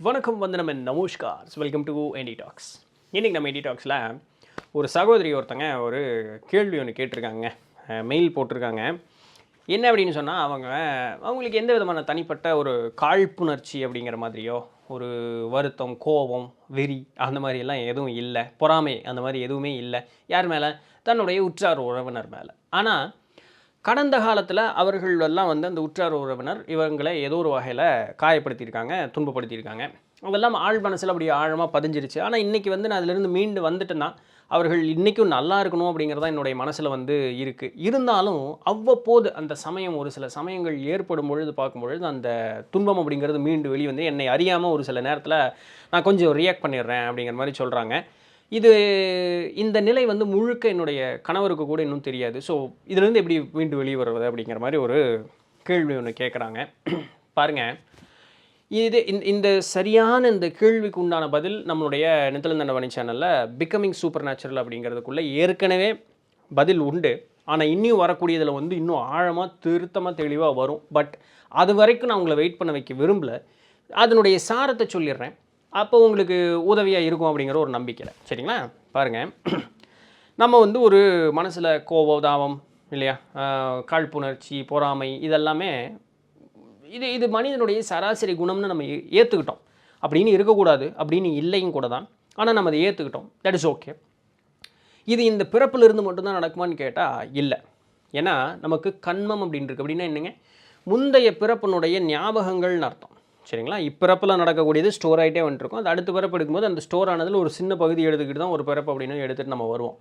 வணக்கம் வந்தனம் அண்ட் நமஸ்கார். Welcome to NT talks. இன்றைக்கி நம்ம என்டி டாக்ஸில் ஒரு சகோதரி ஒருத்தங்க ஒரு கேள்வி ஒன்று கேட்டிருக்காங்க, மெயில் போட்டிருக்காங்க. என்ன அப்படின்னு சொன்னால் அவங்களுக்கு எந்த விதமான தனிப்பட்ட ஒரு காழ்ப்புணர்ச்சி அப்படிங்கிற மாதிரியோ ஒரு வருத்தம், கோபம், வெறி அந்த மாதிரியெல்லாம் எதுவும் இல்லை, பொறாமை அந்த மாதிரி எதுவுமே இல்லை. யார் மேலே? தன்னுடைய உற்றார் உறவினர் மேலே. ஆனால் கடந்த காலத்தில் அவர்கள் எல்லாம் வந்து அந்த உற்றார் உறவினர் இவங்களை ஏதோ ஒரு வகையில் காயப்படுத்தியிருக்காங்க, துன்பப்படுத்தியிருக்காங்க. அதெல்லாம் ஆழ் மனசில் அப்படி ஆழமாக பதிஞ்சிருச்சு. ஆனால் இன்றைக்கி வந்து நான் அதிலிருந்து மீண்டு வந்துட்டேன்னா அவர்கள் இன்றைக்கும் நல்லா இருக்கணும் அப்படிங்கிறதான் என்னுடைய மனசில் வந்து இருக்குது. இருந்தாலும் அவ்வப்போது அந்த சமயம், ஒரு சில சமயங்கள் ஏற்படும் பொழுது பார்க்கும்பொழுது அந்த துன்பம் அப்படிங்கிறது மீண்டு வெளியே வந்து என்னை அறியாமல் ஒரு சில நேரத்தில் நான் கொஞ்சம் ரியாக்ட் பண்ணிடுறேன் அப்படிங்கிற மாதிரி சொல்கிறாங்க. இந்த நிலை வந்து முழுக்க என்னுடைய கணவருக்கு கூட இன்னும் தெரியாது. ஸோ இதிலேருந்து எப்படி மீண்டு வெளியே வருவது அப்படிங்கிற மாதிரி ஒரு கேள்வி ஒன்று கேட்குறாங்க. பாருங்கள், இந்த சரியான இந்த கேள்விக்கு உண்டான பதில் நம்மளுடைய நித்திலந்தண்டவணி சேனலில் பிகமிங் சூப்பர் நேச்சுரல் அப்படிங்கிறதுக்குள்ளே ஏற்கனவே பதில் உண்டு. ஆனால் இன்னும் வரக்கூடியதில் வந்து இன்னும் ஆழமாக திருத்தமாக தெளிவாக வரும். பட் அது வரைக்கும் நான் உங்களை வெயிட் பண்ண வைக்க விரும்பலை. அதனுடைய சாரத்தை சொல்லிடுறேன், அப்போ உங்களுக்கு உதவியாக இருக்கும் அப்படிங்கிற ஒரு நம்பிக்கையில். சரிங்களா? பாருங்கள், நம்ம வந்து ஒரு மனசில் கோபம், தாபம் இல்லையா, காழ்ப்புணர்ச்சி, பொறாமை இதெல்லாமே இது மனிதனுடைய சராசரி குணம்னு நம்ம ஏற்றுக்கிட்டோம். அப்படின்னு இருக்கக்கூடாது, அப்படின்னு இல்லையும் கூட தான். ஆனால் நம்ம அதை ஏற்றுக்கிட்டோம். That is okay. இது இந்த பிறப்பிலிருந்து மட்டும்தான் நடக்குமான்னு கேட்டால் இல்லை. ஏன்னா நமக்கு கண்மம் அப்படின்னு இருக்குது. அப்படின்னா என்னங்க? முந்தைய பிறப்பினுடைய ஞாபகங்கள்னு அர்த்தம். சரிங்களா? இப்பிறப்பில் நடக்கக்கூடியது ஸ்டோர் ஆகிட்டே வந்துட்டுருக்கும். அது அடுத்த பிறப்பு எடுக்கும்போது அந்த ஸ்டோர் ஆனதில் ஒரு சின்ன பகுதி எடுத்துக்கிட்டு தான் ஒரு பிறப்பு அப்படின்னு எடுத்துகிட்டு நம்ம வருவோம்.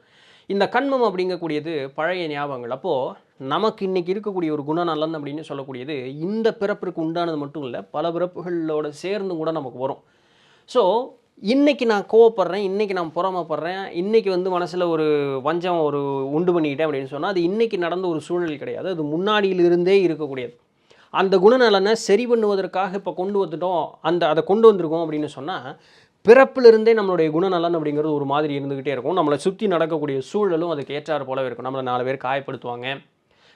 இந்த கண்மம் அப்படிங்கக்கூடியது பழைய ஞாபகங்கள். அப்போது நமக்கு இன்றைக்கி இருக்கக்கூடிய ஒரு குணநலன் அப்படின்னு சொல்லக்கூடியது இந்த பிறப்பிற்கு உண்டானது மட்டும் இல்லை, பல பிறப்புகளோடு சேர்ந்து கூட நமக்கு வரும். ஸோ இன்றைக்கி நான் கோவப்படுறேன், இன்றைக்கி நான் பொறாமப்படுறேன், இன்றைக்கி வந்து மனசில் ஒரு வஞ்சம் ஒரு உண்டு பண்ணிக்கிட்டேன் அப்படின்னு சொன்னால் அது இன்றைக்கி நடந்த ஒரு சூழல் கிடையாது. அது முன்னாடியிலிருந்தே இருக்கக்கூடியது. அந்த குணநலனை சரி பண்ணுவதற்காக இப்போ கொண்டு வந்துட்டோம், அதை கொண்டு வந்திருக்கோம் அப்படின்னு சொன்னால் பிறப்பிலிருந்தே நம்மளுடைய குணநலன் அப்படிங்கிறது ஒரு மாதிரி இருந்துக்கிட்டே இருக்கும். நம்மளை சுற்றி நடக்கக்கூடிய சூழலும் அதுக்கு ஏற்றாறு போலவே இருக்கும். நம்மளை 4 பேர் காயப்படுத்துவாங்க,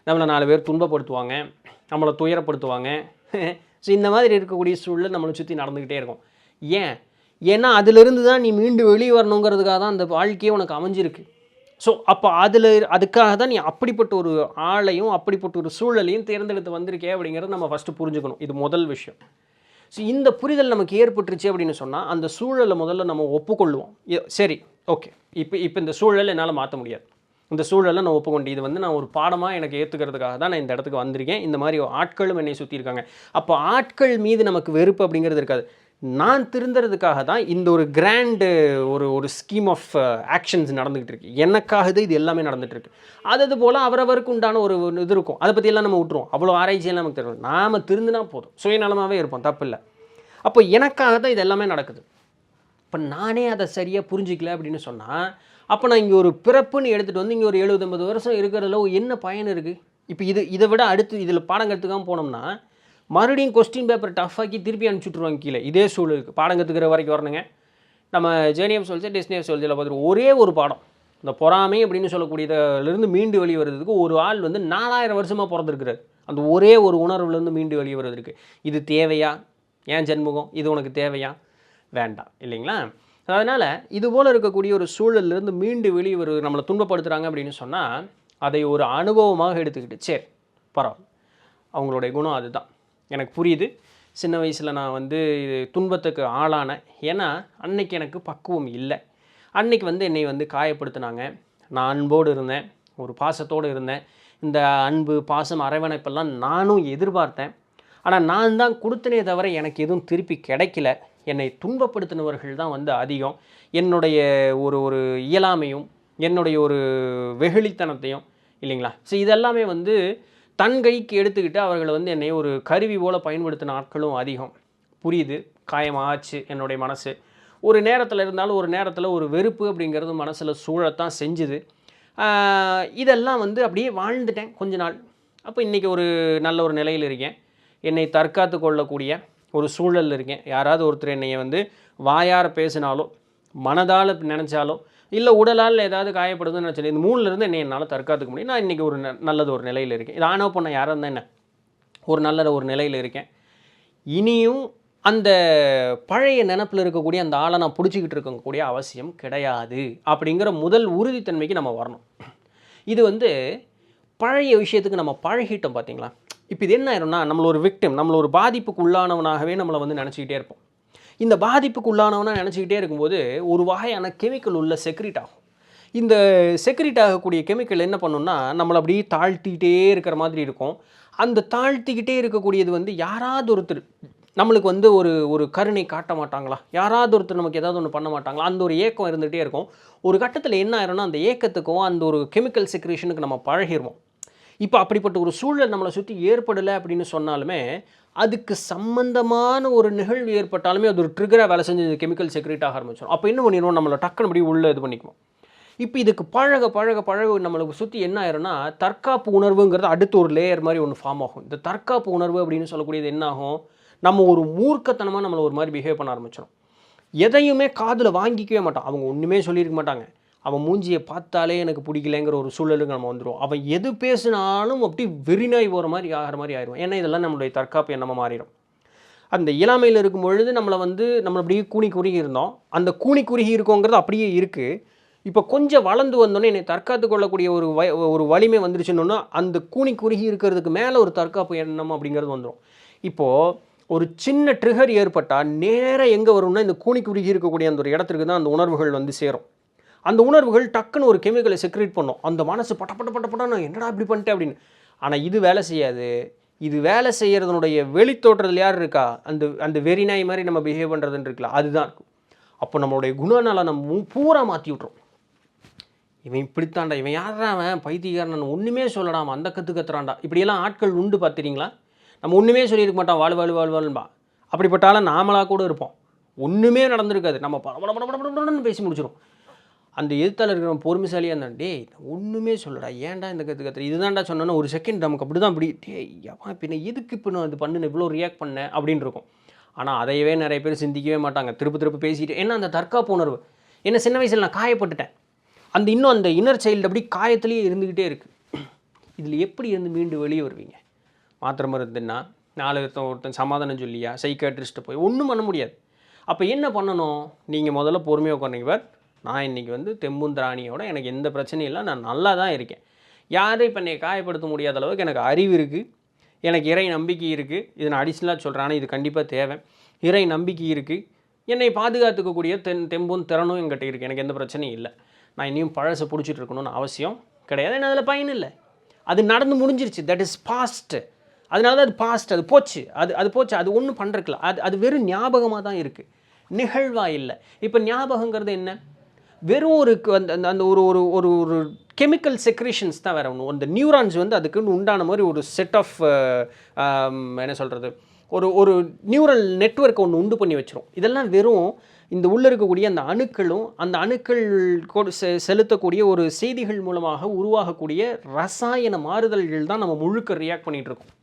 நம்மளை 4 பேர் துன்பப்படுத்துவாங்க, நம்மளை துயரப்படுத்துவாங்க. ஸோ இந்த மாதிரி இருக்கக்கூடிய சூழல் நம்மளை சுற்றி நடந்துக்கிட்டே இருக்கும். ஏன்னா அதிலிருந்து தான் நீ மீண்டு வெளியே வரணுங்கிறதுக்காக தான் அந்த வாழ்க்கையே உனக்கு அமைஞ்சிருக்கு. ஸோ அப்போ அதுக்காக தான் நீ அப்படிப்பட்ட ஒரு ஆளையும் அப்படிப்பட்ட ஒரு சூழலையும் தேர்ந்தெடுத்து வந்திருக்கே அப்படிங்கிறத நம்ம ஃபஸ்ட்டு புரிஞ்சுக்கணும். இது முதல் விஷயம். ஸோ இந்த புரிதல் நமக்கு ஏற்பட்டுருச்சு அப்படின்னு சொன்னால் அந்த சூழலை முதல்ல நம்ம ஒப்புக்கொள்ளுவோம். சரி, ஓகே, இப்போ இந்த சூழலை என்னால் மாற்ற முடியாது, இந்த சூழலை நான் ஒப்புக்கொண்டு இது வந்து நான் ஒரு பாடமாக எனக்கு ஏற்றுக்கிறதுக்காக தான் நான் இந்த இடத்துக்கு வந்திருக்கேன். இந்த மாதிரி ஆட்களும் என்னை சுற்றி இருக்காங்க. அப்போ ஆட்கள் மீது நமக்கு வெறுப்பு அப்படிங்கிறது இருக்காது. நான் திருந்துறதுக்காக தான் இந்த ஒரு கிராண்டு ஒரு ஸ்கீம் ஆஃப் ஆக்ஷன்ஸ் நடந்துகிட்டு இருக்கு. எனக்காக இது எல்லாமே நடந்துகிட்ருக்கு. அது போல் அவரவருக்கு உண்டான ஒரு இது இருக்கும். அதை பற்றியெல்லாம் நம்ம விட்டுருவோம். அவ்வளோ ஆராய்ச்சியெல்லாம் நமக்கு தெரியும். நாம் திருந்தினா போதும், சுயநலமாகவே இருப்போம், தப்பு இல்லை. அப்போ எனக்காக தான் இது எல்லாமே நடக்குது. இப்போ நானே அதை சரியாக புரிஞ்சிக்கல அப்படின்னு சொன்னால் அப்போ நான் இங்கே ஒரு பிறப்புன்னு எடுத்துகிட்டு வந்து இங்கே ஒரு 70-80 வருஷம் இருக்கிறதுல என்ன பயன் இருக்குது? இப்போ இதை விட அடுத்து இதில் பாடம் கற்றுக்காமல் போனோம்னா மறுபடியும் கொஸ்டின் பேப்பர் டஃப்பாக்கி திருப்பி அனுப்பிச்சுட்ருவாங்க கீழே. இதே சூழலுக்கு பாடம் கற்றுக்கிற வரைக்கும் வரணுங்க. நம்ம journey of soldier, destiny of சோல்ஜரில் பார்த்துட்டு ஒரே ஒரு பாடம், இந்த பொறாமை அப்படின்னு சொல்லக்கூடியதுலேருந்து மீண்டு வெளியே வர்றதுக்கு ஒரு ஆள் வந்து 4000 வருஷமாக பிறந்திருக்கிறார். அந்த ஒரே ஒரு உணர்வுலேருந்து மீண்டு வெளியே வர்றதுக்கு இது தேவையா? ஏன் ஜன்முகம், இது உனக்கு தேவையா? வேண்டாம் இல்லைங்களா? அதனால் இதுபோல் இருக்கக்கூடிய ஒரு சூழல்லேருந்து மீண்டு வெளியே வருவது, நம்மளை துன்பப்படுத்துகிறாங்க அப்படின்னு சொன்னால் அதை ஒரு அனுபவமாக எடுத்துக்கிட்டு சரி பரவாயில்ல, அவங்களுடைய குணம் அதுதான், எனக்கு புரியுது. சின்ன வயசில் நான் வந்து துன்பத்துக்கு ஆளானேன். ஏன்னா அன்னைக்கு எனக்கு பக்குவம் இல்லை. அன்னைக்கு வந்து என்னை வந்து காயப்படுத்தினாங்க. நான் அன்போடு இருந்தேன், ஒரு பாசத்தோடு இருந்தேன். இந்த அன்பு, பாசம், அரவணைப்பெல்லாம் நானும் எதிர்பார்த்தேன். ஆனால் நான் தான் கொடுத்தனே தவிர எனக்கு எதுவும் திருப்பி கிடைக்கல. என்னை துன்பப்படுத்தினவர்கள் தான் வந்து அதிகம். என்னுடைய ஒரு இயலாமையும் என்னுடைய ஒரு வெகுளித்தனத்தையும் இல்லைங்களா? ஸோ இதெல்லாமே வந்து தன் கைக்கு எடுத்துக்கிட்டு அவர்களை வந்து என்னை ஒரு கருவி போல் பயன்படுத்தின ஆட்களும் அதிகம். புரியுது, காயமாச்சு என்னுடைய மனசு. ஒரு நேரத்தில் இருந்தாலும் ஒரு நேரத்தில் ஒரு வெறுப்பு அப்படிங்கிறது மனசில் சூழத்தான் செஞ்சுது. இதெல்லாம் வந்து அப்படியே வாழ்ந்துட்டேன் கொஞ்ச நாள். அப்போ இன்றைக்கி ஒரு நல்ல ஒரு நிலையில் இருக்கேன். என்னை தற்காத்து கொள்ளக்கூடிய ஒரு சூழலில் இருக்கேன். யாராவது ஒருத்தர் என்னை வந்து வாயார பேசினாலோ மனதால் நினச்சாலோ இல்லை உடலால் ஏதாவது காயப்படுதுன்னு நினச்சேன், இந்த 3லேருந்து என்னை என்னால் தற்காத்துக்க முடியும். நான் இன்றைக்கி ஒரு நல்லது ஒரு நிலையில் இருக்கேன். இது ஆனோ பொண்ண யாராக இருந்தால் என்ன, ஒரு நல்ல ஒரு நிலையில் இருக்கேன். இனியும் அந்த பழைய நினப்பில் இருக்கக்கூடிய அந்த ஆளை நான் பிடிச்சிக்கிட்டு இருக்கக்கூடிய அவசியம் கிடையாது அப்படிங்கிற முதல் உறுதித்தன்மைக்கு நம்ம வரணும். இது வந்து பழைய விஷயத்துக்கு நம்ம பழகிட்டோம் பார்த்தீங்களா. இப்போ இது என்ன ஆயிரும்னா, நம்மள ஒரு விக்டிம், நம்மள ஒரு பாதிப்புக்கு உள்ளானவனாகவே நம்மளை வந்து நினச்சிக்கிட்டே இருப்போம். இந்த பாதிப்புக்கு உள்ளானவனாக நினச்சிக்கிட்டே இருக்கும்போது ஒரு வகையான கெமிக்கல் உள்ள செக்ரீட் ஆகும். இந்த செக்ரீட் ஆகக்கூடிய கெமிக்கல் என்ன பண்ணுன்னா, நம்மளை அப்படியே தாழ்த்திக்கிட்டே இருக்கிற மாதிரி இருக்கும். அந்த தாழ்த்திக்கிட்டே இருக்கக்கூடியது வந்து யாராவது ஒருத்தர் நம்மளுக்கு வந்து ஒரு கருணை காட்ட மாட்டாங்களா, யாராவது ஒருத்தர் நமக்கு ஏதாவது ஒன்று பண்ண மாட்டாங்களா, அந்த ஒரு ஏக்கம் இருந்துகிட்டே இருக்கும். ஒரு கட்டத்தில் என்ன ஆயிரும்னா, அந்த ஏக்கத்துக்கும் அந்த ஒரு கெமிக்கல் செக்ரேஷனுக்கு நம்ம பழகிடுவோம். இப்போ அப்படிப்பட்ட ஒரு சூழல் நம்மளை சுற்றி ஏற்படலை அப்படின்னு சொன்னாலுமே, அதுக்கு சம்பந்தமான ஒரு நிகழ்வு ஏற்பட்டாலுமே அது ஒரு ட்ரிகராக வேலை செஞ்சு கெமிக்கல் செக்ரேட் ஆக ஆரம்பிச்சிடும். அப்போ என்ன பண்ணிடுவோம், நம்மளை டக்குன்னு அப்படி உள்ளே இது பண்ணிக்குவோம். இப்போ இதுக்கு பழக பழக பழக நம்மளுக்கு சுற்றி என்ன ஆயிரும்னா, தற்காப்பு உணர்வுங்கிறது அடுத்து ஒரு லேயர் மாதிரி ஒன்று ஃபார்ம் ஆகும். இந்த தற்காப்பு உணர்வு அப்படின்னு சொல்லக்கூடியது என்ன ஆகும், நம்ம ஒரு மூர்க்கத்தனமாக நம்மளை ஒரு மாதிரி பிஹேவ் பண்ண ஆரம்பிச்சிடும். எதையுமே காதில் வாங்கிக்கவே மாட்டோம். அவங்க ஒன்றுமே சொல்லியிருக்க மாட்டாங்க. அவன் மூஞ்சியை பார்த்தாலே எனக்கு பிடிக்கலைங்கிற ஒரு சூழலுக்கு நம்ம வந்துடுவோம். அவன் எது பேசினாலும் அப்படி வெறிநாய் போகிற மாதிரி ஆகிற மாதிரி ஆயிடும். ஏன்னா இதெல்லாம் நம்மளுடைய தற்காப்பு எண்ணமாக மாறிடும். அந்த இளமையில் இருக்கும் பொழுது நம்மளை அப்படியே கூனி குறுகி இருந்தோம். அந்த கூனி குறுகி இருக்கோங்கிறது அப்படியே இருக்குது. இப்போ கொஞ்சம் வளர்ந்து வந்தோன்னே என்னை தற்காத்து கொள்ளக்கூடிய ஒரு வலிமை வந்துருச்சுன்னொன்னா, அந்த கூனி குறுகி இருக்கிறதுக்கு மேலே ஒரு தற்காப்பு எண்ணம் அப்படிங்கிறது வந்துடும். இப்போது ஒரு சின்ன ட்ரிகர் ஏற்பட்டால் நேராக எங்கே வரும்னா, இந்த கூனி குறுகி இருக்கக்கூடிய அந்த ஒரு இடத்துக்கு தான் அந்த உணர்வுகள் வந்து சேரும். அந்த உணர்வுகள் டக்குன்னு ஒரு கெமிக்கலை செக்ரேட் பண்ணும். அந்த மனசு பட்டப்பட்ட என்னடா இப்படி பண்ணிட்டேன் அப்படின்னு. ஆனால் இது வேலை செய்யாது. இது வேலை செய்கிறதுனுடைய வெளித்தோற்றத்தில் யார் இருக்கா, அந்த வெறிநாய் மாதிரி நம்ம பிஹேவ் பண்ணுறதுன்னு இருக்கலாம், அதுதான் இருக்கும். அப்போ நம்மளுடைய குணநலனை பூரா மாற்றி விட்ரும். இவன் இப்படித்தாண்டா, இவன் யாரா, அவன் பைத்தியக்காரன், ஒன்றுமே சொல்லடாம அந்த கற்றுறான்டா, இப்படியெல்லாம் ஆட்கள் உண்டு பார்த்துறீங்களா. நம்ம ஒன்றுமே சொல்லியிருக்க மாட்டோம், வாழ்வாழ்பா. அப்படிப்பட்டாலும் நாமளாக கூட இருப்போம். ஒன்றுமே நடந்திருக்காது, நம்ம படப்படன்னு பேசி முடிச்சிடும். அந்த எதிர்த்தால் இருக்கிற பொறுமைசாலியாக இருந்தான், டேய் ஒன்றுமே சொல்லடா, ஏன்டா இந்த கற்றுற, இதுதான்டா சொன்னோன்னா ஒரு செகண்ட் நமக்கு அப்படி தான், அப்படி டேய் எவன் பின்ன எதுக்கு இப்போ நான் இது பண்ணுன்னு இவ்வளோ ரியாக்ட் பண்ணேன் அப்படின்னு இருக்கும். ஆனால் அதையவே நிறைய பேர் சிந்திக்கவே மாட்டாங்க. திருப்ப பேசிட்டு, ஏன்னா அந்த தற்காப்பு உணர்வு, என்ன சின்ன வயசில் நான் காயப்பட்டுட்டேன், இன்னும் அந்த இன்னர் சைல்டு அப்படி காயத்திலேயே இருந்துக்கிட்டே இருக்குது. இதில் எப்படி இருந்து மீண்டு வெளியே வருவீங்க? மாத்திரை மருந்துன்னா 4 ஒருத்தன் சமாதானம் சொல்லியா, சைக்காட்ரிஸ்ட்டு போய் ஒன்றும் பண்ண முடியாது. அப்போ என்ன பண்ணணும், நீங்கள் முதல்ல பொறுமையாக உட்காந்துங்க. நான் இன்றைக்கி தெம்பும் திராணியோட எனக்கு எந்த பிரச்சனையும் இல்லை, நான் நல்லா தான் இருக்கேன். யாரும் இப்போ என்னை காயப்படுத்த முடியாத அளவுக்கு எனக்கு அறிவு இருக்குது, எனக்கு இறை நம்பிக்கை இருக்குது. இதை நான் அடிஷ்னலாக சொல்கிறேன், ஆனால் இது கண்டிப்பாக தேவை. இறை நம்பிக்கை இருக்குது, என்னை பாதுகாத்துக்கக்கூடிய தெம்பும் திறனும் என்கிட்ட இருக்குது, எனக்கு எந்த பிரச்சனையும் இல்லை. நான் இன்னும் பழசை பிடிச்சிட்டு இருக்கணும்னு அவசியம் கிடையாது, என்ன அதில் பயன் இல்லை, அது நடந்து முடிஞ்சிருச்சு, தட் இஸ் பாஸ்ட்டு. அதனால தான் அது பாஸ்ட், அது போச்சு, அது போச்சு, அது ஒன்றும் பண்ணுறதுல, அது வெறும் ஞாபகமாக தான் இருக்குது, நிகழ்வாக இல்லை. இப்போ ஞாபகங்கிறது என்ன, வெறும் அந்த ஒரு ஒரு ஒரு ஒரு கெமிக்கல் செக்ரேஷன்ஸ் தான், வேறு ஒன்று. அந்த நியூரான்ஸ் அதுக்குன்னு உண்டான மாதிரி ஒரு செட் ஆஃப் என்ன சொல்கிறது, ஒரு நியூரல் நெட்வொர்க் ஒன்று உண்டு பண்ணி வச்சிரும். இதெல்லாம் வெறும் இந்த உள்ளே இருக்கக்கூடிய அந்த அணுக்களும் அந்த அணுக்கள் செலுத்தக்கூடிய ஒரு செய்திகள் மூலமாக உருவாகக்கூடிய ரசாயன மாறுதல்கள் தான் நம்ம முழுக்க ரியாக்ட் பண்ணிகிட்ருக்கோம்.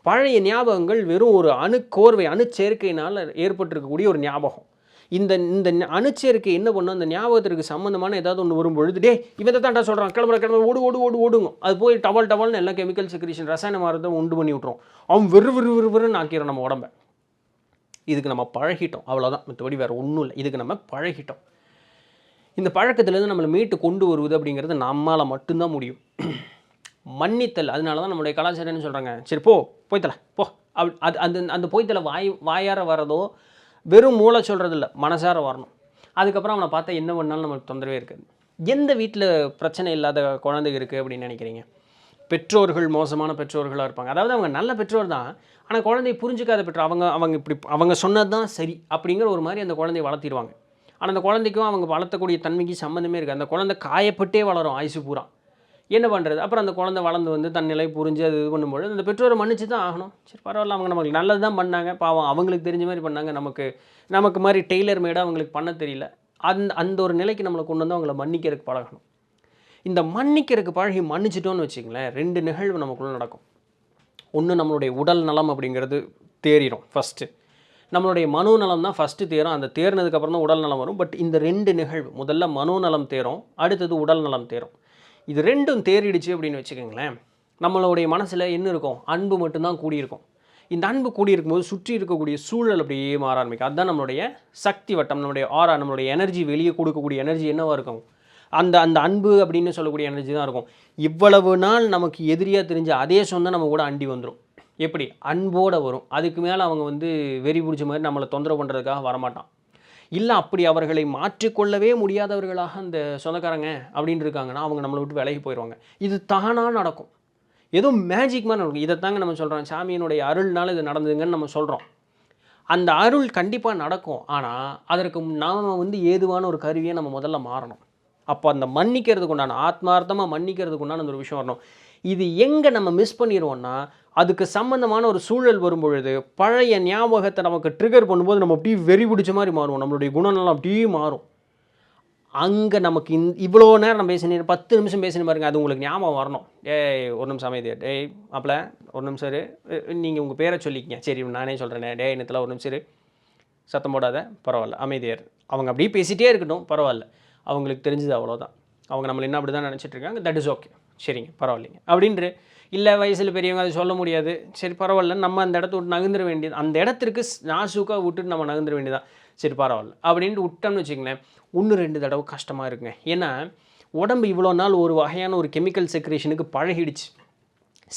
பழைய ஞாபகங்கள் வெறும் ஒரு அணுக்கோர்வை, அணுச்சேர்க்கையினால் ஏற்பட்டிருக்கக்கூடிய ஒரு ஞாபகம். இந்த அணுச்சேர்க்கை என்ன பண்ணும், அந்த ஞாபகத்திற்கு சம்மந்தமான ஏதாவது ஒன்று வரும்பொழுது, டே இவன் தாண்டா சொல்கிறான், கிளம்புற ஓடுங்க, அது போய் டவல்னு எல்லாம் கெமிக்கல் செக்ரேஷன் ரசாயன மாறுதல் உண்டு பண்ணி விட்ருவோம். அவன் வெறுன்னு ஆக்கிடும் நம்ம உடம்பை. இதுக்கு நம்ம பழகிட்டோம், அவ்வளோதான், மற்றபடி வேறு ஒன்றும் இல்லை. இதுக்கு நம்ம பழகிட்டோம். இந்த பழக்கத்துலேருந்து நம்மளை மீட்டு கொண்டு வருவது அப்படிங்கிறது நம்மளால் மட்டும்தான் முடியும். மன்னித்தல், அதனால தான் நம்மளுடைய கலாச்சாரம்னு சொல்கிறாங்க, சரி போய்த்தல போ. அந்த போய்த்தலை வாயார வரதோ, வெறும் மூளை சொல்கிறது இல்லை, மனசார வரணும். அதுக்கப்புறம் அவனை பார்த்தா என்ன பண்ணாலும் நம்மளுக்கு தொந்தரவே இருக்காது. எந்த வீட்டில் பிரச்சனை இல்லாத குழந்தை இருக்குது அப்படின்னு நினைக்கிறீங்க? பெற்றோர்கள் மோசமான பெற்றோர்களாக இருப்பாங்க. அதாவது அவங்க நல்ல பெற்றோர் தான், ஆனால் குழந்தைய புரிஞ்சிக்காத பெற்றோர். அவங்க சொன்னது தான் சரி அப்படிங்கிற ஒரு மாதிரி அந்த குழந்தைய வளர்த்திடுவாங்க. ஆனால் அந்த குழந்தைக்கும் அவங்க வளர்த்தக்கூடிய தன்மைக்கு சம்மந்தமே இருக்குது. அந்த குழந்தை காயப்பட்டே வளரும் ஆயுசு பூரா. என்ன பண்ணுறது? அப்புறம் அந்த குழந்தை வளர்ந்து தன் நிலை புரிஞ்சு அது இது பண்ணும்போது அந்த பெற்றோரை மன்னிச்சு தான் ஆகணும். சரி பரவாயில்ல, அவங்க நமக்கு நல்லது தான் பண்ணாங்க, பாவம் அவங்களுக்கு தெரிஞ்ச மாதிரி பண்ணாங்க, நமக்கு மாதிரி டெய்லர் மேடாக அவங்களுக்கு பண்ண தெரியல. அந்த ஒரு நிலைக்கு நம்மளை கொண்டு வந்து அவங்கள மன்னிக்கிறதுக்கு பழகணும். இந்த மன்னிக்கிறதுக்கு பழகி மன்னிச்சிட்டோன்னு வச்சுங்களேன், 2 நிகழ்வு நமக்குள்ளே நடக்கும். ஒன்று, நம்மளுடைய உடல் நலம் அப்படிங்கிறது தேறிடும் ஃபஸ்ட்டு. நம்மளுடைய மனோநலம் தான் ஃபஸ்ட்டு தேரும். அந்த தேர்னதுக்கப்புறம் தான் உடல் நலம் வரும். பட் இந்த 2 நிகழ்வு, முதல்ல மனோநலம் தேரும், அடுத்தது உடல் நலம் தேரும். இது 2ம் தேறிடுச்சு அப்படின்னு வச்சுக்கோங்களேன், நம்மளுடைய மனசில் என்ன இருக்கும், அன்பு மட்டும்தான் கூடியிருக்கும். இந்த அன்பு கூடி இருக்கும்போது சுற்றி இருக்கக்கூடிய சூழல் அப்படியே மாற ஆரம்பிக்கும். அதுதான் நம்மளுடைய சக்தி வட்டம், நம்மளுடைய ஆரா, நம்மளுடைய எனர்ஜி, வெளியே கொடுக்கக்கூடிய எனர்ஜி என்னவாக இருக்கும், அந்த அந்த அன்பு அப்படின்னு சொல்லக்கூடிய எனர்ஜி தான் இருக்கும். இவ்வளவு நாள் நமக்கு எதிரியாக தெரிஞ்ச அதே சொந்தம் நம்ம கூட அண்டி வந்துடும். எப்படி அன்போடு வரும். அதுக்கு மேலே அவங்க வந்து வெறி பிடிச்ச மாதிரி நம்மளை தொந்தரவு பண்ணுறதுக்காக வரமாட்டான். இல்லை அப்படி அவர்களை மாற்றிக்கொள்ளவே முடியாதவர்களாக அந்த சொந்தக்காரங்க அப்படின்னு இருக்காங்கன்னா அவங்க நம்மளை விட்டு விலகி போயிடுவாங்க. இது தானாக நடக்கும். ஏதோ மேஜிக் மாதிரி நடக்கும். இதைத்தாங்க நம்ம சொல்கிறோம், சாமியினுடைய அருள்னால இது நடந்ததுங்கன்னு நம்ம சொல்கிறோம். அந்த அருள் கண்டிப்பாக நடக்கும். ஆனால் அதற்கு நாம் வந்து ஏதுவான ஒரு கருவியை நம்ம முதல்ல மாறணும். அப்போ அந்த மன்னிக்கிறதுக்கு உண்டான, ஆத்மார்த்தமாக மன்னிக்கிறதுக்கு உண்டான அந்த ஒரு விஷயம் வரணும். இது எங்கே நம்ம மிஸ் பண்ணிடுவோம்னா, அதுக்கு சம்மந்தமான ஒரு சூழல் வரும்பொழுது பழைய ஞாபகத்தை நமக்கு ட்ரிகர் பண்ணும்போது நம்ம அப்படியே வெறி பிடிச்ச மாதிரி மாறுவோம். நம்மளுடைய குணநலம் அப்படியே மாறும். அங்கே நமக்கு இவ்வளோ நேரம் நம்ம பேசினேன், 10 நிமிஷம் பேசின பாருங்க, அது உங்களுக்கு ஞாபகம் வரணும். ஒரு நிமிஷம் அமைதியா, டேய் மாப்பிள்ள ஒரு நிமிஷம் இரு, நீங்கள் உங்கள் பேரை சொல்லிக்கிங்க, சரி நானே சொல்கிறேனே, டே இன்னத்தில் ஒரு நிமிஷம் இரு, சத்தம் போடாத, பரவாயில்ல, அமைதியார். அவங்க அப்படியே பேசிகிட்டே இருக்கட்டும், பரவாயில்ல, அவங்களுக்கு தெரிஞ்சது அவ்வளோதான். அவங்க நம்மளை என்ன அப்படி தான் நினச்சிட்ருக்காங்க, தட் இஸ் ஓகே, சரிங்க பரவாயில்லைங்க அப்படின்ற. இல்லை வயசில் பெரியவங்க அது சொல்ல முடியாது, சரி பரவாயில்ல, நம்ம அந்த இடத்த விட்டு நகர்ந்துட வேண்டியது, அந்த இடத்திற்கு நாசூக்காக விட்டுட்டு நம்ம நகர்ந்துட வேண்டியதான், சரி பரவாயில்ல அப்படின்ட்டு விட்டோம்னு வச்சுங்களேன். 1-2 தடவை கஷ்டமாக இருக்குங்க. ஏன்னா உடம்பு இவ்வளோ நாள் ஒரு வகையான ஒரு கெமிக்கல் செக்ரேஷனுக்கு பழகிடுச்சு,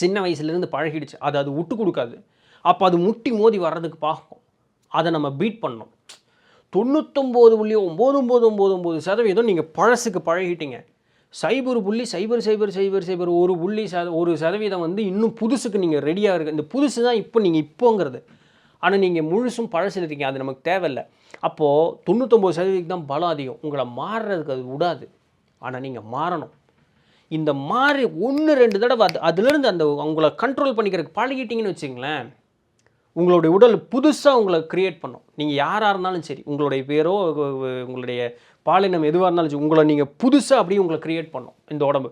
சின்ன வயசுலேருந்து பழகிடுச்சு. அது விட்டு கொடுக்காது. அப்போ அது முட்டி மோதி வர்றதுக்கு பார்க்கும். அதை நம்ம பீட் பண்ணணும். 99.999% நீங்கள் பழசுக்கு பழகிட்டீங்க. 0.000001% வந்து இன்னும் புதுசுக்கு நீங்கள் ரெடியாக இருக்குது. இந்த புதுசு தான் இப்போ நீங்கள் இப்போங்கிறது. ஆனால் நீங்கள் முழுசும் பழசில் இருக்கீங்க, அது நமக்கு தேவையில்லை. அப்போது 99% தான் பலம் அதிகம். உங்களை மாறுறதுக்கு அது விடாது. ஆனால் நீங்கள் மாறணும். இந்த மாறி 1-2 தடவை அதுலேருந்து அந்த உங்களை கண்ட்ரோல் பண்ணிக்கிறதுக்கு பழகிட்டீங்கன்னு வச்சுங்களேன், உங்களுடைய உடல் புதுசாக உங்களை க்ரியேட் பண்ணும். நீங்கள் யாராக இருந்தாலும் சரி, உங்களுடைய பேரோ உங்களுடைய பாலினம் எதுவாக இருந்தாலும் சரி, உங்களை நீங்கள் புதுசாக அப்படியே உங்களை க்ரியேட் பண்ணும் இந்த உடம்பு.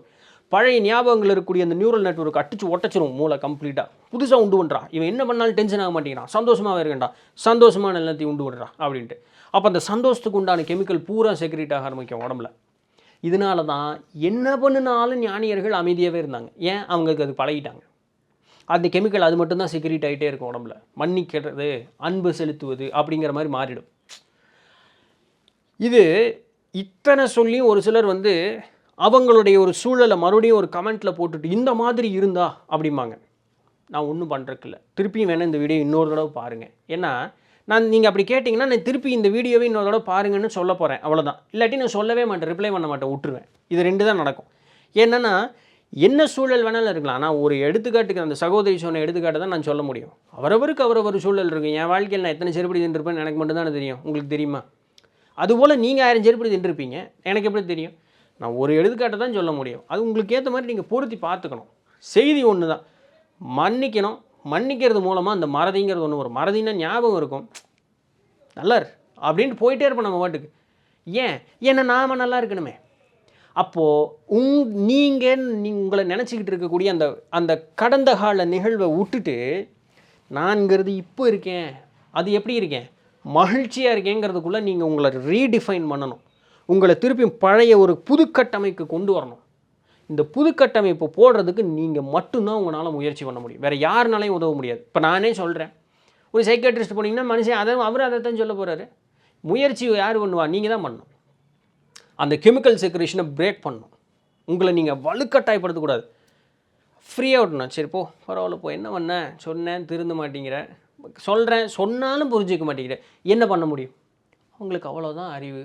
பழைய ஞாபகங்கள் இருக்கக்கூடிய அந்த நியூரல் நெட்வொர்க் அடிச்சு ஒட்டச்சிரும் மூளை கம்ப்ளீட்டாக. புதுசாக உண்டு பண்ணுறா, இவன் என்ன பண்ணாலும் டென்ஷன் ஆக மாட்டேங்கிறான், சந்தோஷமாக இருக்கண்டா, சந்தோஷமாக எல்லாத்தையும் உண்டு பண்ணுறான் அப்படின்ட்டு. அப்போ அந்த சந்தோஷத்துக்கு உண்டான கெமிக்கல் பூரா செக்ரேட் ஆக ஆரம்பிக்கும் உடம்புல. இதனால தான் என்ன பண்ணினாலும் ஞானியர்கள் அமைதியாகவே இருந்தாங்க. ஏன்? அவங்களுக்கு அது பழகிட்டாங்க. அந்த கெமிக்கல் அது மட்டும்தான் செக்ரேட் ஆகிட்டே இருக்கும் உடம்புல. மன்னிக்கிறது, அன்பு செலுத்துவது அப்படிங்கிற மாதிரி மாறிடும். இது இத்தனை சொல்லியும் ஒரு சிலர் வந்து அவங்களுடைய ஒரு சூழலை மறுபடியும் ஒரு கமெண்ட்டில் போட்டுட்டு இந்த மாதிரி இருந்தா அப்படிம்பாங்க. நான் ஒன்றும் பண்ணுறதில்ல. திருப்பியும் வேணால் இந்த வீடியோ இன்னொரு தடவை பாருங்கள். ஏன்னா நீங்கள் அப்படி கேட்டிங்கன்னா நான் திருப்பி இந்த வீடியோவை இன்னொரு தடவை பாருங்கன்னு சொல்ல போகிறேன், அவ்வளோதான். இல்லாட்டி நான் சொல்லவே மாட்டேன், ரிப்ளை பண்ண மாட்டேன், விட்டுருவேன். இது 2 தான் நடக்கும். என்னென்னா என்ன சூழல் வேணாலும் இருக்கலாம். ஆனால் ஒரு எடுத்துக்காட்டுக்கு அந்த சகோதரி சொன்ன எடுத்துக்காட்டை தான் நான் சொல்ல முடியும். அவரவருக்கு அவரவர் சூழல் இருக்குது. என் வாழ்க்கையில் நான் எத்தனை செருப்படி தின்றுருப்பேன்னு எனக்கு மட்டும்தானே தெரியும். உங்களுக்கு தெரியுமா? அதுபோல் நீங்கள் 1000 செருப்படி தின்றுருப்பீங்க, எனக்கு எப்படி தெரியும்? நான் ஒரு எடுத்துக்காட்டை தான் சொல்ல முடியும். அது உங்களுக்கு ஏற்ற மாதிரி நீங்கள் பொருத்தி பார்த்துக்கணும். செய்தி ஒன்று தான், மன்னிக்கணும். மன்னிக்கிறது மூலமாக அந்த மறதிங்கிறது ஒன்று வரும். மறதினா ஞாபகம் இருக்கும், நல்லார் அப்படின்ட்டு போயிட்டே இருப்போம் நம்ம பாட்டுக்கு. ஏன்னா நாம் நல்லா இருக்கணுமே. அப்போது நீங்கள் உங்களை நினச்சிக்கிட்டு இருக்கக்கூடிய அந்த அந்த கடந்த கால நிகழ்வை விட்டுட்டு நான்கிறது இப்போ இருக்கேன், அது எப்படி இருக்கேன், மகிழ்ச்சியாக இருக்கேங்கிறதுக்குள்ளே நீங்கள் உங்களை ரீடிஃபைன் பண்ணணும். உங்களை திருப்பியும் பழைய ஒரு புதுக்கட்டமைக்கு கொண்டு வரணும். இந்த புதுக்கட்டமைப்பு போடுறதுக்கு நீங்கள் மட்டும்தான் உங்களால் முயற்சி பண்ண முடியும். வேறு யாருனாலையும் உதவ முடியாது. இப்போ நானே சொல்கிறேன், ஒரு சைக்காட்ரிஸ்ட் போனீங்கன்னா மனுஷன் அவர் அதை தான் சொல்ல போகிறாரு. முயற்சி யார் பண்ணுவா? நீங்கள் தான் பண்ணணும். அந்த கெமிக்கல் செக்ரேஷனை பிரேக் பண்ணணும். உங்களை நீங்கள் வலுக்கட்டாயப்படுத்தக்கூடாது. ஃப்ரீயாக விடணும். சரி போ, பரவாயில்ல போ, என்ன பண்ண சொன்னேன், திருந்த மாட்டேங்கிற, சொல்கிறேன் சொன்னாலும் புரிஞ்சிக்க மாட்டேங்கிற, என்ன பண்ண முடியும்? அவங்களுக்கு அவ்வளோதான் அறிவு.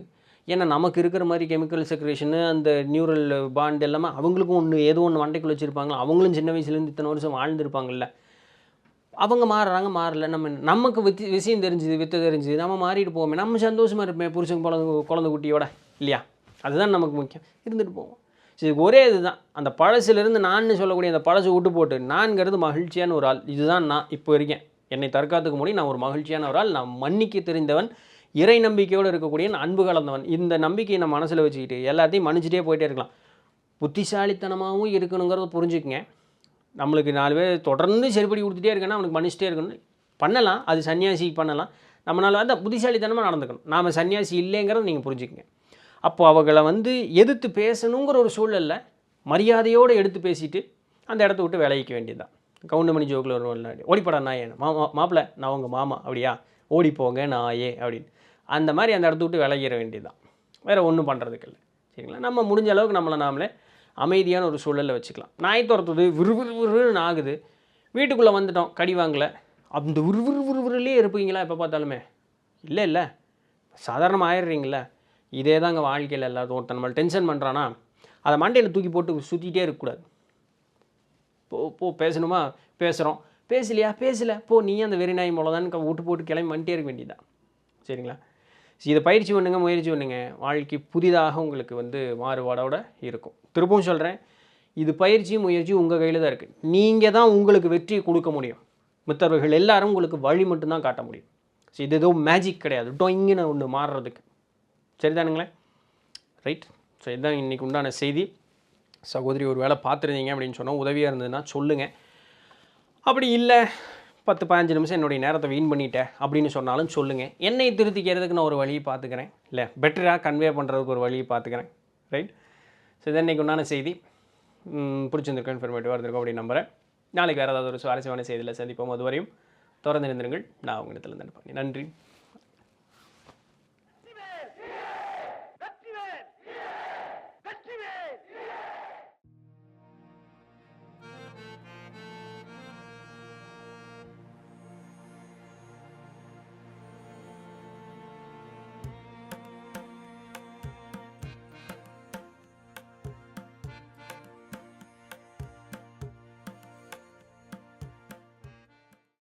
ஏன்னா நமக்கு இருக்கிற மாதிரி கெமிக்கல் செக்ரேஷனு அந்த நியூரல் பாண்ட் எல்லாமே அவங்களுக்கும் ஏதோ ஒன்று மண்டைக்குள்ள வச்சுருப்பாங்களா. அவங்களும் சின்ன வயசுலேருந்து இத்தனை வருஷம் வாழ்ந்துருப்பாங்கல்ல. அவங்க மாறுறாங்க, மாறல. நமக்கு விஷயம் தெரிஞ்சுது, வித்தை தெரிஞ்சுது, நம்ம மாறிட்டு போவோமே, நம்ம சந்தோஷமாக இருப்பேன் புருஷன் குழந்தை குட்டியோட, இல்லையா? அதுதான் நமக்கு முக்கியம். இருந்துட்டு போவோம். சரி, ஒரே இதுதான். அந்த பழசுலேருந்து நான் சொல்லக்கூடிய அந்த பழசை விட்டு போட்டு நான்கிறது மகிழ்ச்சியான ஒரு ஆள். இதுதான் நான் இப்போ இருக்கேன். என்னை தற்காத்துக்க முடியும். நான் ஒரு மகிழ்ச்சியான ஒரு ஆள். நான் மன்னிக்க தெரிந்தவன், இறை நம்பிக்கையோடு இருக்கக்கூடிய அன்பு கலந்தவன். இந்த நம்பிக்கையை நம்ம மனசில் வச்சுக்கிட்டு எல்லாத்தையும் மன்னிச்சிட்டே போயிட்டே இருக்கலாம். புத்திசாலித்தனமாகவும் இருக்கணுங்கிறத புரிஞ்சுக்குங்க. நம்மளுக்கு 4 பேர் தொடர்ந்து செருப்படி கொடுத்துட்டே இருக்கேன்னா அவனுக்கு மன்னிச்சிட்டே இருக்கணும். பண்ணலாம், அது சன்னியாசி பண்ணலாம். நம்மளால் வந்து புத்திசாலித்தனமாக நடந்துக்கணும். நாம் சன்னியாசி இல்லைங்கிறத நீங்கள் புரிஞ்சுக்கங்க. அப்போது அவங்களை வந்து எதிர்த்து பேசணுங்கிற ஒரு சூழலில் மரியாதையோடு எடுத்து பேசிட்டு அந்த இடத்த விட்டு விலகிக்க வேண்டியது தான். கவுண்டமணி ஜோக்கில் வருவோம்ல, ஓடிப்படா நாயே, மாப்பிள்ள நான் உங்கள் மாமா, அப்படியா, ஓடி போங்க நாயே அப்படின்னு. அந்த மாதிரி அந்த இடத்த விட்டு விலகிற வேண்டியதுதான், வேறு ஒன்றும் பண்ணுறதுக்கு இல்லை. சரிங்களா? நம்ம முடிஞ்ச அளவுக்கு நம்மளை நாமளே அமைதியான ஒரு சூழலில் வச்சுக்கலாம். நாய் துரத்துது, விறுவிறுன்னு ஆகுது, வீட்டுக்குள்ளே வந்துட்டோம், கடி வாங்கலை, அந்த விறுவிறுவிறுவிறுலேயே இருப்பீங்களா எப்போ பார்த்தாலுமே? இல்லை இல்லை, சாதாரணமாக ஆயிடுறீங்கள. இதே தாங்க வாழ்க்கையில் எல்லாத்தையும். ஒருத்தன் நம்மளை டென்ஷன் பண்ணுறான்னா அதை மண்டையில் தூக்கி போட்டு சுற்றிக்கிட்டே இருக்கக்கூடாது. போ பேசணுமா பேசுகிறோம், பேசலையா பேசலை, போ நீ அந்த வெறி நாய் மூலதான்னு விட்டு போட்டு கிளம்பி வந்துட்டே இருக்க வேண்டியதான். சரிங்களா? இதை பயிற்சி பண்ணுங்க, முயற்சி பண்ணுங்க, வாழ்க்கை புதிதாக உங்களுக்கு மாறுபாடோடு இருக்கும். திரும்பவும் சொல்கிறேன், இது பயிற்சி முயற்சி உங்கள் கையில் தான் இருக்குது. நீங்கள் தான் உங்களுக்கு வெற்றியை கொடுக்க முடியும். மற்றவர்கள் எல்லாரும் உங்களுக்கு வழி மட்டும்தான் காட்ட முடியும். ஸோ இது எதுவும் மேஜிக் கிடையாது, டொயிங்குன்னு ஒன்று மாறுறதுக்கு. சரிதானுங்களே? ரைட். ஸோ இதுதான் இன்றைக்கி உண்டான செய்தி. சகோதரி ஒரு வேளை பார்த்துருந்தீங்க அப்படின்னு சொன்னால் உதவியாக இருந்ததுன்னா சொல்லுங்கள். அப்படி இல்லை 10-15 நிமிஷம் என்னுடைய நேரத்தை வீண் பண்ணிட்டேன் அப்படின்னு சொன்னாலும் சொல்லுங்கள். என்னை திருத்திக்கிறதுக்கு நான் ஒரு வழியை பார்த்துக்கிறேன், இல்லை பெட்டராக கன்வே பண்ணுறதுக்கு ஒரு வழியை பார்த்துக்கிறேன். ரைட். ஸோ இதான் இன்றைக்கி உண்டான செய்தி. பிடிச்சிருந்துருக்கும், இன்ஃபர்மேட்டிவாக இருந்திருக்கும் அப்படின்னு நம்புகிறேன். நாளைக்கு வேறு ஏதாவது ஒரு சுவாரஸ்யமான செய்தியில் சந்திப்போம். அதுவரையும் தொடர்ந்து இருந்திருங்கள். நான் உங்களிடத்தில் நன்றி.